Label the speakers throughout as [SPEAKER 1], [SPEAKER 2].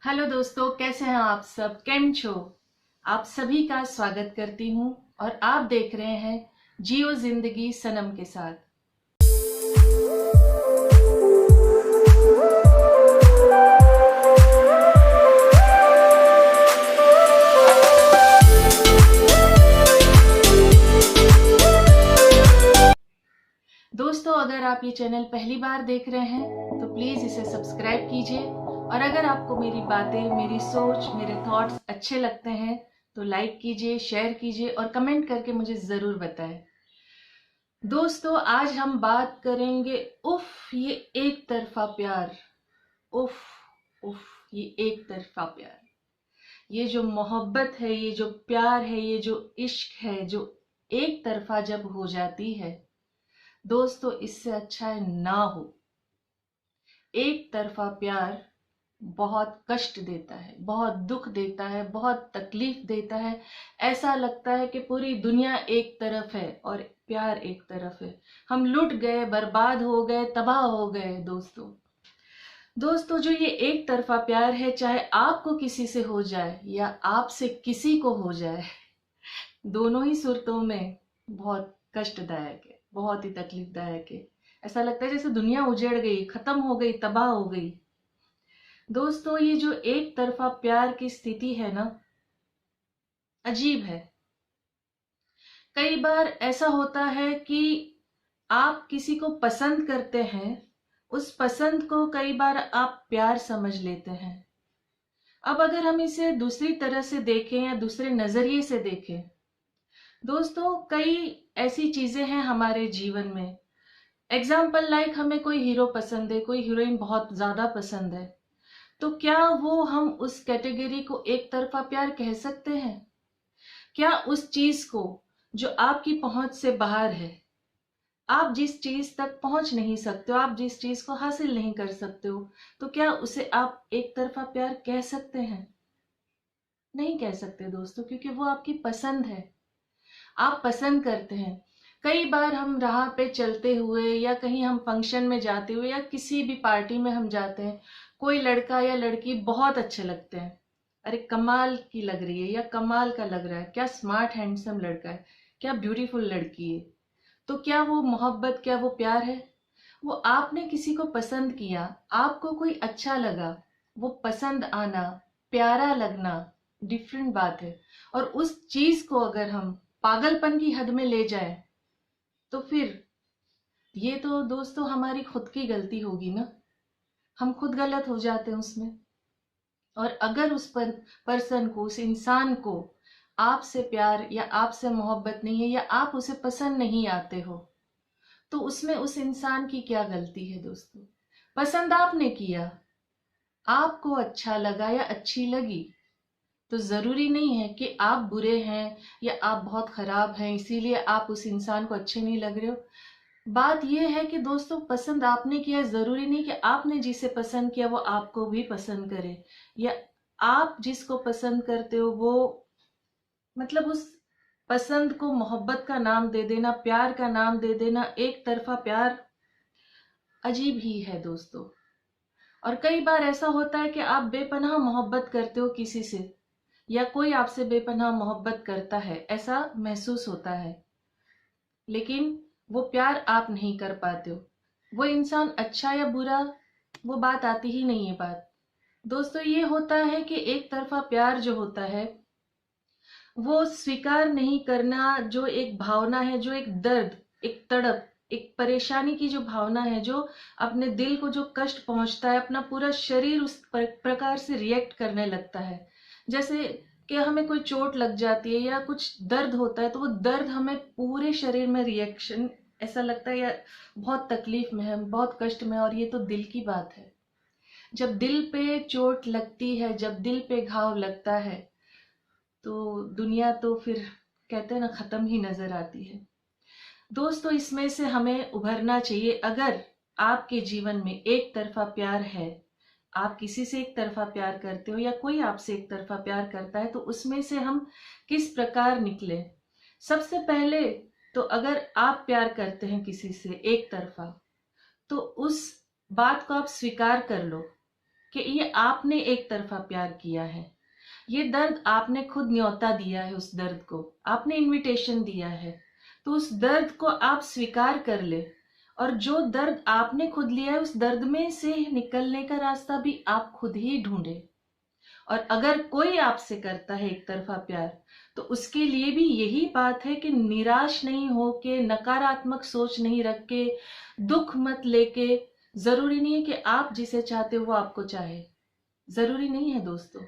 [SPEAKER 1] Hello दोस्तों, कैसे हैं आप सब? केम छो? आप सभी का स्वागत करती हूं और आप देख रहे हैं जियो जिंदगी सनम के साथ। दोस्तों, अगर आप ये चैनल पहली बार देख रहे हैं तो प्लीज इसे सब्सक्राइब कीजिए और अगर आपको मेरी बातें, मेरी सोच, मेरे थॉट्स अच्छे लगते हैं तो लाइक कीजिए, शेयर कीजिए और कमेंट करके मुझे जरूर बताएं। दोस्तों, आज हम बात करेंगे ये एक तरफा प्यार। उफ उफ ये एक तरफा प्यार, ये जो मोहब्बत है, ये जो प्यार है, ये जो इश्क है, जो एक तरफा जब हो जाती है दोस्तों, इससे अच्छा है ना हो। एक तरफा प्यार बहुत कष्ट देता है, बहुत दुख देता है, बहुत तकलीफ देता है। ऐसा लगता है कि पूरी दुनिया एक तरफ है और प्यार एक तरफ है। हम लुट गए, बर्बाद हो गए, तबाह हो गए। दोस्तों, जो ये एक तरफा प्यार है, चाहे आपको किसी से हो जाए या आपसे किसी को हो जाए, दोनों ही सूरतों में बहुत कष्टदायक है, बहुत ही तकलीफदायक है। ऐसा लगता है जैसे दुनिया उजड़ गई, खत्म हो गई, तबाह हो गई। दोस्तों, ये जो एक तरफा प्यार की स्थिति है ना, अजीब है। कई बार ऐसा होता है कि आप किसी को पसंद करते हैं, उस पसंद को कई बार आप प्यार समझ लेते हैं। अब अगर हम इसे दूसरी तरह से देखें या दूसरे नजरिए से देखें, दोस्तों कई ऐसी चीजें हैं हमारे जीवन में। एग्जाम्पल लाइक हमें कोई हीरो पसंद है, कोई हीरोइन बहुत ज्यादा पसंद है, तो क्या वो हम उस कैटेगरी को एक तरफा प्यार कह सकते हैं? क्या उस चीज को जो आपकी पहुंच से बाहर है, आप जिस चीज तक पहुंच नहीं सकते हो, आप जिस चीज को हासिल नहीं कर सकते हो, तो क्या उसे आप एक तरफा प्यार कह सकते हैं? नहीं कह सकते दोस्तों, क्योंकि वो आपकी पसंद है, आप पसंद करते हैं। कई बार हम राह पे चलते हुए या कहीं हम फंक्शन में जाते हुए या किसी भी पार्टी में हम जाते हैं, कोई लड़का या लड़की बहुत अच्छे लगते हैं, अरे कमाल की लग रही है या कमाल का लग रहा है, क्या स्मार्ट हैंडसम लड़का है, क्या ब्यूटीफुल लड़की है। तो क्या वो मोहब्बत, क्या वो प्यार है? वो आपने किसी को पसंद किया, आपको कोई अच्छा लगा, वो पसंद आना, प्यारा लगना डिफरेंट बात है। और उस चीज को अगर हम पागलपन की हद में ले जाए तो फिर ये तो दोस्तों हमारी खुद की गलती होगी ना। हम खुद गलत हो जाते हैं उसमें। और अगर उस पर्सन को, उस इंसान को आपसे प्यार या आपसे मोहब्बत नहीं है या आप उसे पसंद नहीं आते हो, तो उसमें उस इंसान की क्या गलती है दोस्तों? पसंद आपने किया, आपको अच्छा लगा या अच्छी लगी, तो जरूरी नहीं है कि आप बुरे हैं या आप बहुत खराब हैं इसीलिए आप उस इंसान को अच्छे नहीं लग रहे हो। बात यह है कि दोस्तों, पसंद आपने किया, जरूरी नहीं कि आपने जिसे पसंद किया वो आपको भी पसंद करे, या आप जिसको पसंद करते हो वो, मतलब उस पसंद को मोहब्बत का नाम दे देना, प्यार का नाम दे देना, एक तरफा प्यार अजीब ही है दोस्तों। और कई बार ऐसा होता है कि आप बेपनाह मोहब्बत करते हो किसी से, या कोई आपसे बेपनाह मोहब्बत करता है, ऐसा महसूस होता है, लेकिन वो प्यार आप नहीं कर पाते हो। वो इंसान अच्छा या बुरा, वो बात आती ही नहीं है बात। दोस्तों, ये होता है कि एक तरफा प्यार जो होता है वो स्वीकार नहीं करना, जो एक भावना है, जो एक दर्द, एक तड़प, एक परेशानी की जो भावना है, जो अपने दिल को जो कष्ट पहुंचता है, अपना पूरा शरीर उस प्रकार से रिएक्ट करने लगता है। जैसे कि हमें कोई चोट लग जाती है या कुछ दर्द होता है, तो वो दर्द हमें पूरे शरीर में रिएक्शन, ऐसा लगता है यार बहुत तकलीफ में है, बहुत कष्ट में है। और ये तो दिल की बात है। जब दिल पे चोट लगती है, जब दिल पे घाव लगता है, तो दुनिया तो फिर कहते हैं ना, खत्म ही नजर आती है। दोस्तों, इसमें से हमें उभरना चाहिए। अगर आपके जीवन में एक तरफा प्यार है, आप किसी से एक तरफा प्यार करते हो या कोई आपसे एक तरफा प्यार करता है, तो उसमें से हम किस प्रकार निकले? सबसे पहले तो अगर आप प्यार करते हैं किसी से एक तरफा, तो उस बात को आप स्वीकार कर लो कि ये आपने एक तरफा प्यार किया है, ये दर्द आपने खुद न्योता दिया है, उस दर्द को आपने इनविटेशन दिया है, तो उस दर्द को आप स्वीकार कर ले। और जो दर्द आपने खुद लिया है, उस दर्द में से निकलने का रास्ता भी आप खुद ही ढूंढे। और अगर कोई आपसे करता है एक तरफा प्यार, तो उसके लिए भी यही बात है कि निराश नहीं हो के, नकारात्मक सोच नहीं रख के, दुख मत लेके, जरूरी नहीं है कि आप जिसे चाहते हो वो आपको चाहे, जरूरी नहीं है दोस्तों।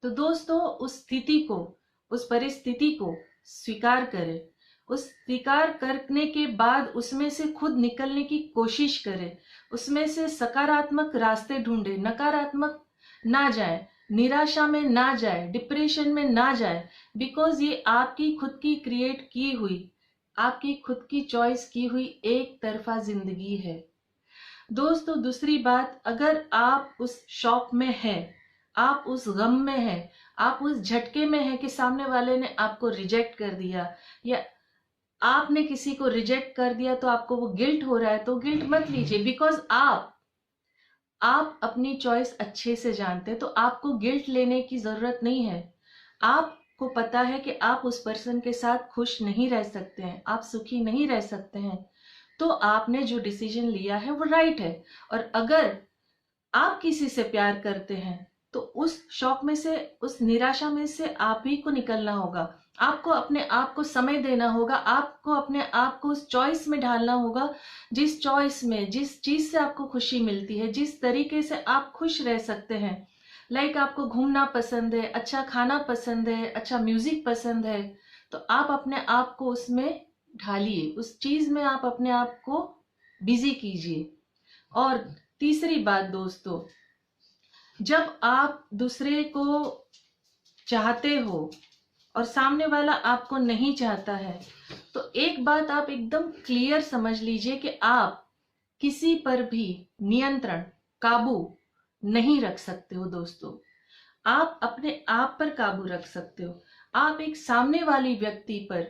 [SPEAKER 1] तो दोस्तों उस स्थिति को, उस परिस्थिति को स्वीकार करें, उस स्वीकार करने के बाद उसमें से खुद निकलने की कोशिश करें, उसमें से सकारात्मक रास्ते ढूंढे, नकारात्मक ना जाए, निराशा में ना जाए, डिप्रेशन में ना जाए, बिकॉज ये आपकी खुद की क्रिएट की हुई, आपकी खुद की चॉइस की हुई एक तरफा जिंदगी है। दोस्तों दूसरी बात, अगर आप उस शॉक में हैं, आप उस गम में हैं, आप उस झटके में हैं कि सामने वाले ने आपको रिजेक्ट कर दिया, या आपने किसी को रिजेक्ट कर दिया तो आपको वो गिल्ट हो रहा है, तो गिल्ट मत लीजिए, बिकॉज आप अपनी चॉइस अच्छे से जानते हैं, तो आपको गिल्ट लेने की जरूरत नहीं है। आपको पता है कि आप उस पर्सन के साथ खुश नहीं रह सकते हैं, आप सुखी नहीं रह सकते हैं, तो आपने जो डिसीजन लिया है वो राइट है। और अगर आप किसी से प्यार करते हैं तो उस शॉक में से, उस निराशा में से आप ही को निकलना होगा, आपको अपने आप को समय देना होगा, आपको अपने आप को उस चॉइस में ढालना होगा, जिस चॉइस में, जिस चीज से आपको खुशी मिलती है, जिस तरीके से आप खुश रह सकते हैं। लाइक आपको घूमना पसंद है, अच्छा खाना पसंद है, अच्छा म्यूजिक पसंद है, तो आप अपने आप को उसमें ढालिए, उस चीज में आप अपने आप को बिजी कीजिए। और तीसरी बात दोस्तों, जब आप दूसरे को चाहते हो और सामने वाला आपको नहीं चाहता है, तो एक बात आप एकदम क्लियर समझ लीजिए कि आप किसी पर भी नियंत्रण, काबू नहीं रख सकते हो दोस्तों। आप अपने आप पर काबू रख सकते हो। आप एक सामने वाली व्यक्ति पर,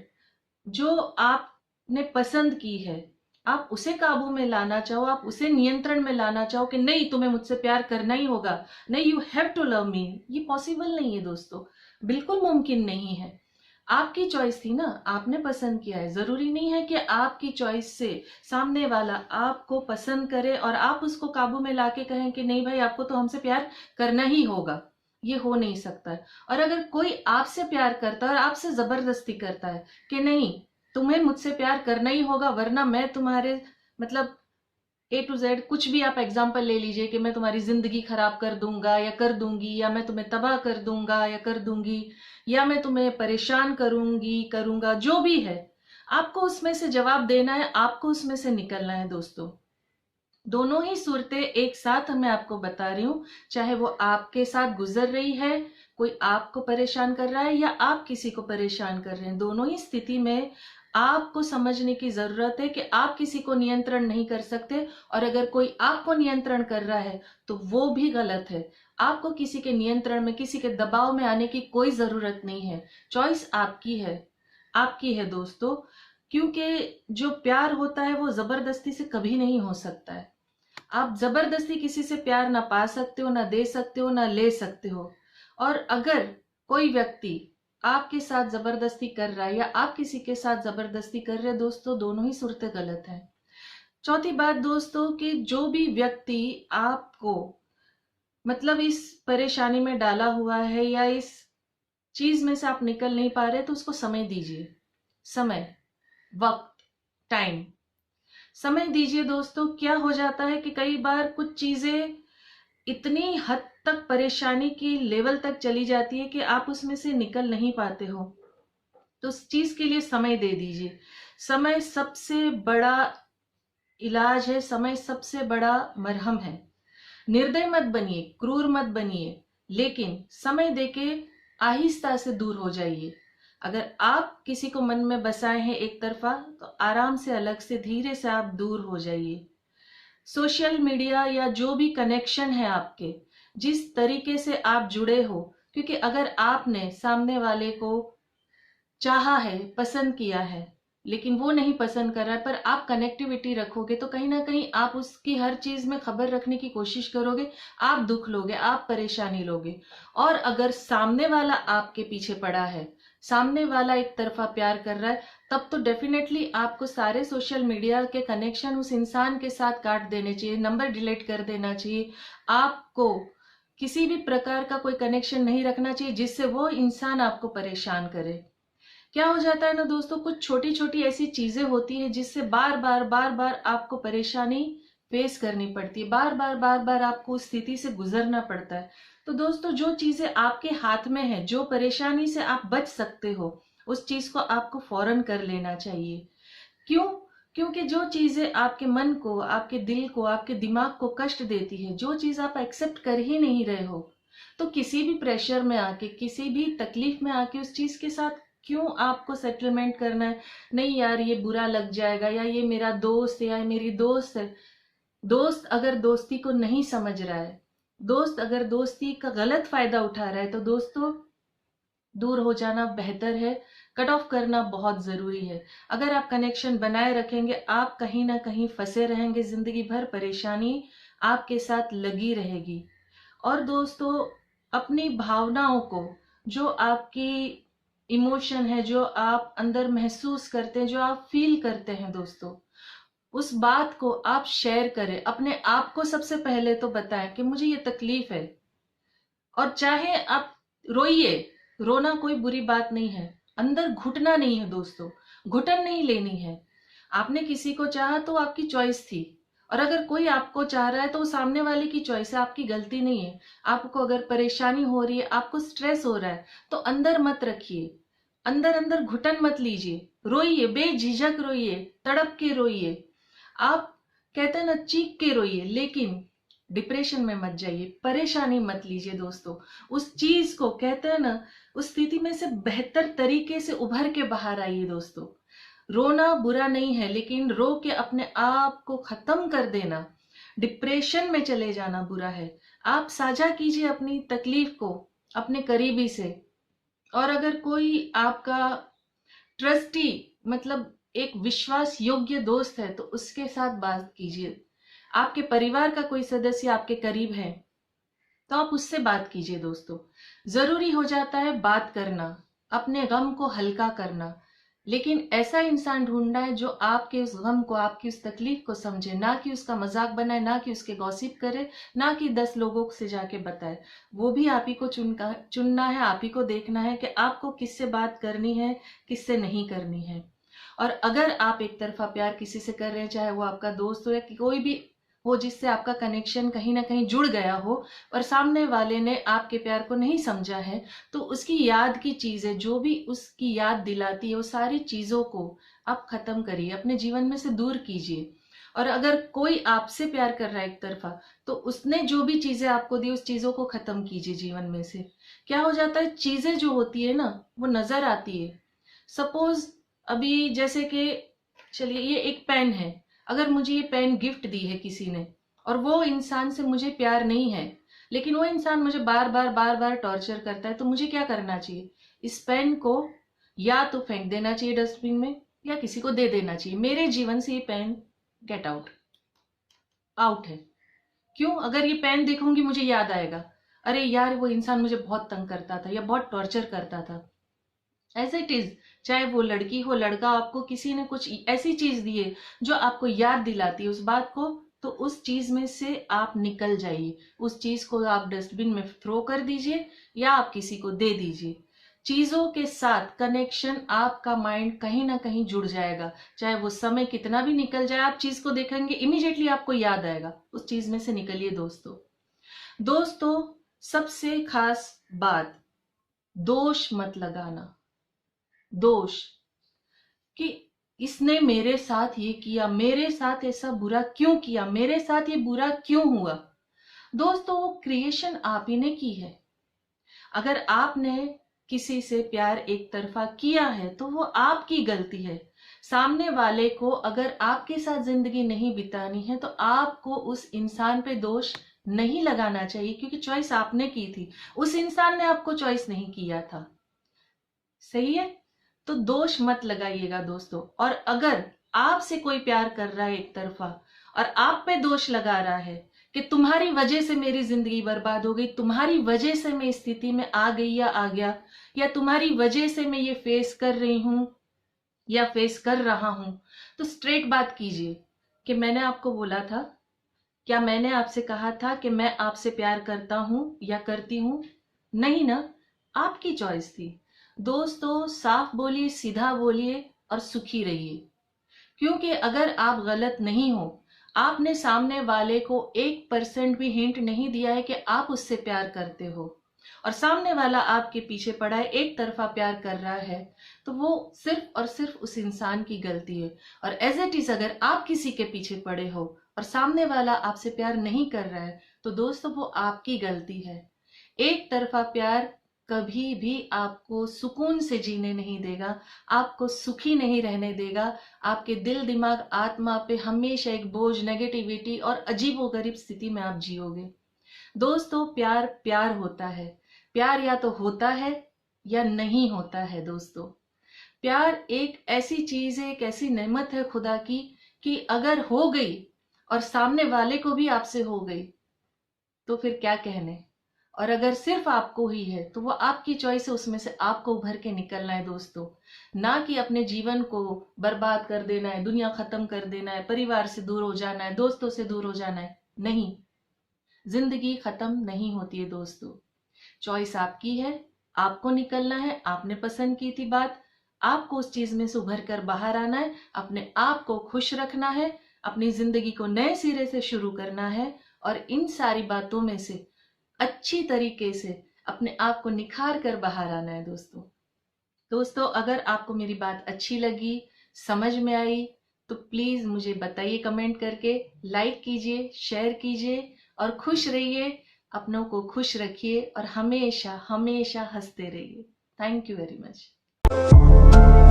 [SPEAKER 1] जो आपने पसंद की है, आप उसे काबू में लाना चाहो, आप उसे नियंत्रण में लाना चाहो कि नहीं तुम्हें मुझसे प्यार करना ही होगा, नहीं you have to love me, ये पॉसिबल नहीं है दोस्तों, बिल्कुल मुमकिन नहीं है। आपकी चॉइस थी ना, आपने पसंद किया है, जरूरी नहीं है कि आपकी चॉइस से सामने वाला आपको पसंद करे और आप उसको काबू में लाके कहें कि नहीं भाई आपको तो हमसे प्यार करना ही होगा, ये हो नहीं सकता है। और अगर कोई आपसे प्यार करता है और आपसे जबरदस्ती करता है कि नहीं तुम्हें मुझसे प्यार करना ही होगा वरना मैं तुम्हारे, मतलब ए टू जेड कुछ भी आप एग्जाम्पल ले लीजिए कि मैं तुम्हारी जिंदगी खराब कर दूंगा या कर दूंगी, या मैं तुम्हें तबाह कर दूंगा या कर दूंगी, या मैं तुम्हें परेशान करूंगी, करूंगा, जो भी है, आपको उसमें से जवाब देना है, आपको उसमें से निकलना है दोस्तों। दोनों ही सूरतें एक साथ मैं आपको बता रही हूं, चाहे वो आपके साथ गुजर रही है, कोई आपको परेशान कर रहा है या आप किसी को परेशान कर रहे हैं, दोनों ही स्थिति में आपको समझने की जरूरत है कि आप किसी को नियंत्रण नहीं कर सकते, और अगर कोई आपको नियंत्रण कर रहा है तो वो भी गलत है। आपको किसी के नियंत्रण में, किसी के दबाव में आने की कोई जरूरत नहीं है। चॉइस आपकी है, आपकी है दोस्तों, क्योंकि जो प्यार होता है वो जबरदस्ती से कभी नहीं हो सकता है। आप जबरदस्ती किसी से प्यार ना पा सकते हो, ना दे सकते हो, ना ले सकते हो। और अगर कोई व्यक्ति आपके साथ जबरदस्ती कर रहा है या आप किसी के साथ जबरदस्ती कर रहे हैं दोस्तों, दोनों ही सूरतें गलत है। चौथी बात दोस्तों, कि जो भी व्यक्ति आपको, मतलब इस परेशानी में डाला हुआ है या इस चीज में से आप निकल नहीं पा रहे, तो उसको समय दीजिए। समय, वक्त, टाइम, समय दीजिए दोस्तों। क्या हो जाता है कि कई बार कुछ चीजें इतनी हद तक परेशानी की लेवल तक चली जाती है कि आप उसमें से निकल नहीं पाते हो, तो उस चीज के लिए समय दे दीजिए। समय सबसे बड़ा इलाज है, समय सबसे बड़ा मरहम है। निर्दय मत बनिए, क्रूर मत बनिए, लेकिन समय देके आहिस्ता से दूर हो जाइए। अगर आप किसी को मन में बसाए हैं एक तरफा, तो आराम से, अलग से, धीरे से आप दूर हो जाइए। सोशल मीडिया या जो भी कनेक्शन है आपके, जिस तरीके से आप जुड़े हो, क्योंकि अगर आपने सामने वाले को चाहा है, पसंद किया है, लेकिन वो नहीं पसंद कर रहा है, पर आप कनेक्टिविटी रखोगे तो कहीं ना कहीं आप उसकी हर चीज में खबर रखने की कोशिश करोगे, आप दुख लोगे, आप परेशानी लोगे। और अगर सामने वाला आपके पीछे पड़ा है, सामने वाला एक तरफा प्यार कर रहा है, तब तो डेफिनेटली आपको सारे सोशल मीडिया के कनेक्शन उस इंसान के साथ काट देने चाहिए, नंबर डिलीट कर देना चाहिए। आपको किसी भी प्रकार का कोई कनेक्शन नहीं रखना चाहिए जिससे वो इंसान आपको परेशान करे। क्या हो जाता है ना दोस्तों, कुछ छोटी छोटी ऐसी चीजें होती है जिससे बार बार आपको परेशानी फेस करनी पड़ती है, बार बार आपको उस स्थिति से गुजरना पड़ता है। तो दोस्तों, जो चीजें आपके हाथ में है, जो परेशानी से आप बच सकते हो, उस चीज को आपको फौरन कर लेना चाहिए। क्यों? क्योंकि जो चीजें आपके मन को, आपके दिल को, आपके दिमाग को कष्ट देती है, जो चीज आप एक्सेप्ट कर ही नहीं रहे हो, तो किसी भी प्रेशर में आके, किसी भी तकलीफ में आके उस चीज के साथ क्यों आपको सेटलमेंट करना है? नहीं यार, ये बुरा लग जाएगा, या ये मेरा दोस्त है, या ये मेरी दोस्त है। दोस्त अगर दोस्ती को नहीं समझ रहा है, दोस्त अगर दोस्ती का गलत फायदा उठा रहा है, तो दोस्तों दूर हो जाना बेहतर है। कट ऑफ करना बहुत जरूरी है। अगर आप कनेक्शन बनाए रखेंगे, आप कहीं ना कहीं फंसे रहेंगे, जिंदगी भर परेशानी आपके साथ लगी रहेगी। और दोस्तों, अपनी भावनाओं को, जो आपकी इमोशन है, जो आप अंदर महसूस करते हैं, जो आप फील करते हैं दोस्तों, उस बात को आप शेयर करें। अपने आप को सबसे पहले तो बताएं कि मुझे ये तकलीफ है। और चाहे आप रोइए, रोना कोई बुरी बात नहीं है, अंदर घुटना नहीं है दोस्तों, घुटन नहीं लेनी है। आपने किसी को चाहा तो आपकी चॉइस थी, और अगर कोई आपको चाह रहा है तो वो सामने वाले की चॉइस है, आपकी गलती नहीं है। आपको अगर परेशानी हो रही है, आपको स्ट्रेस हो रहा है, तो अंदर मत रखिए, अंदर अंदर घुटन मत लीजिए, रोइए, बेझिझक रोइए, तड़प के रोइए। आप कहते हैं ना, चीख के रोइए, लेकिन डिप्रेशन में मत जाइए, परेशानी मत लीजिए दोस्तों। उस चीज को, कहते हैं ना, उस स्थिति में से बेहतर तरीके से उभर के बाहर आइए दोस्तों। रोना बुरा नहीं है, लेकिन रो के अपने आप को खत्म कर देना, डिप्रेशन में चले जाना बुरा है। आप साझा कीजिए अपनी तकलीफ को अपने करीबी से। और अगर कोई आपका ट्रस्टी, मतलब एक विश्वास योग्य दोस्त है, तो उसके साथ बात कीजिए। आपके परिवार का कोई सदस्य आपके करीब है तो आप उससे बात कीजिए दोस्तों। जरूरी हो जाता है बात करना, अपने गम को हल्का करना, लेकिन ऐसा इंसान ढूंढना है जो आपके उस गम को, आपकी उस तकलीफ को समझे, ना कि उसका मजाक बनाए, ना कि उसके गॉसिप करे, ना कि 10 लोगों से जाके बताए। वो भी आप ही को चुनना है, आप ही को देखना है कि आपको किससे बात करनी है, किससे नहीं करनी है। और अगर आप एक तरफा प्यार किसी से कर रहे हैं, चाहे वो आपका दोस्त हो या कोई भी हो जिससे आपका कनेक्शन कहीं ना कहीं जुड़ गया हो, और सामने वाले ने आपके प्यार को नहीं समझा है, तो उसकी याद की चीजें, जो भी उसकी याद दिलाती है, वो सारी चीजों को आप खत्म करिए, अपने जीवन में से दूर कीजिए। और अगर कोई आपसे प्यार कर रहा है एक तरफा, तो उसने जो भी चीजें आपको दी, उस चीजों को खत्म कीजिए जीवन में से। क्या हो जाता है, चीजें जो होती है ना, वो नजर आती है। सपोज अभी जैसे कि, चलिए ये एक पेन है, अगर मुझे ये पेन गिफ्ट दी है किसी ने, और वो इंसान से मुझे प्यार नहीं है, लेकिन वो इंसान मुझे बार बार टॉर्चर करता है, तो मुझे क्या करना चाहिए? इस पेन को या तो फेंक देना चाहिए डस्टबिन में, या किसी को दे देना चाहिए। मेरे जीवन से ये पेन गेट आउट, आउट है। क्यों? अगर ये पेन देखूंगी मुझे याद आएगा, अरे यार वो इंसान मुझे बहुत तंग करता था या बहुत टॉर्चर करता था। एज इट इज, चाहे वो लड़की हो लड़का, आपको किसी ने कुछ ऐसी चीज दी है जो आपको याद दिलाती है उस बात को, तो उस चीज में से आप निकल जाइए। उस चीज को आप डस्टबिन में थ्रो कर दीजिए, या आप किसी को दे दीजिए। चीजों के साथ कनेक्शन, आपका माइंड कहीं ना कहीं जुड़ जाएगा, चाहे वो समय कितना भी निकल जाए, आप चीज को देखेंगे इमीडिएटली आपको याद आएगा, उस चीज में से निकलिए दोस्तों। दोस्तों, सबसे खास बात, दोष मत लगाना। दोष कि इसने मेरे साथ ये किया, मेरे साथ ऐसा बुरा क्यों किया, मेरे साथ ये बुरा क्यों हुआ। दोस्तों, वो क्रिएशन आप ही ने की है। अगर आपने किसी से प्यार एक तरफा किया है तो वो आपकी गलती है। सामने वाले को अगर आपके साथ जिंदगी नहीं बितानी है, तो आपको उस इंसान पे दोष नहीं लगाना चाहिए, क्योंकि चॉइस आपने की थी, उस इंसान ने आपको चॉइस नहीं किया था। सही है? तो दोष मत लगाइएगा दोस्तों। और अगर आपसे कोई प्यार कर रहा है एक तरफा और आप पे दोष लगा रहा है कि तुम्हारी वजह से मेरी जिंदगी बर्बाद हो गई, तुम्हारी वजह से मैं इस स्थिति में आ गई या आ गया, या तुम्हारी वजह से मैं ये फेस कर रही हूं या फेस कर रहा हूं, तो स्ट्रेट बात कीजिए कि मैंने आपको बोला था, क्या मैंने आपसे कहा था कि मैं आपसे प्यार करता हूं या करती हूं? नहीं ना, आपकी चॉइस थी। दोस्तों साफ बोलिए, सीधा बोलिए और सुखी रहिए। क्योंकि अगर आप गलत नहीं हो, आपने सामने वाले को 1% भी हिंट नहीं दिया है कि आप उससे प्यार करते हो, और सामने वाला आपके पीछे पड़ा है, एक तरफा प्यार कर रहा है, तो वो सिर्फ और सिर्फ उस इंसान की गलती है। और एज इट इज अगर आप किसी के पीछे पड़े हो और सामने वाला आपसे प्यार नहीं कर रहा है, तो दोस्तों वो आपकी गलती है। एक तरफा प्यार कभी भी आपको सुकून से जीने नहीं देगा, आपको सुखी नहीं रहने देगा, आपके दिल दिमाग आत्मा पे हमेशा एक बोझ, नेगेटिविटी और अजीबोगरीब स्थिति में आप जियोगे। दोस्तों प्यार प्यार होता है, प्यार या तो होता है या नहीं होता है। दोस्तों प्यार एक ऐसी चीज है, एक ऐसी नेमत है खुदा की, कि अगर हो गई और सामने वाले को भी आपसे हो गई तो फिर क्या कहने। और अगर सिर्फ आपको ही है तो वो आपकी चॉइस है, उसमें से आपको उभर के निकलना है दोस्तों, ना कि अपने जीवन को बर्बाद कर देना है, दुनिया खत्म कर देना है, परिवार से दूर हो जाना है, दोस्तों से दूर हो जाना है। नहीं, जिंदगी खत्म नहीं होती है दोस्तों। चॉइस आपकी है, आपको निकलना है, आपने पसंद की थी बात, आपको उस चीज में से उभर कर बाहर आना है, अपने आप को खुश रखना है, अपनी जिंदगी को नए सिरे से शुरू करना है, और इन सारी बातों में से अच्छी तरीके से अपने आप को निखार कर बाहर आना है दोस्तों। दोस्तों अगर आपको मेरी बात अच्छी लगी, समझ में आई, तो प्लीज मुझे बताइए कमेंट करके, लाइक कीजिए, शेयर कीजिए और खुश रहिए, अपनों को खुश रखिए और हमेशा हमेशा हंसते रहिए। Thank you very much.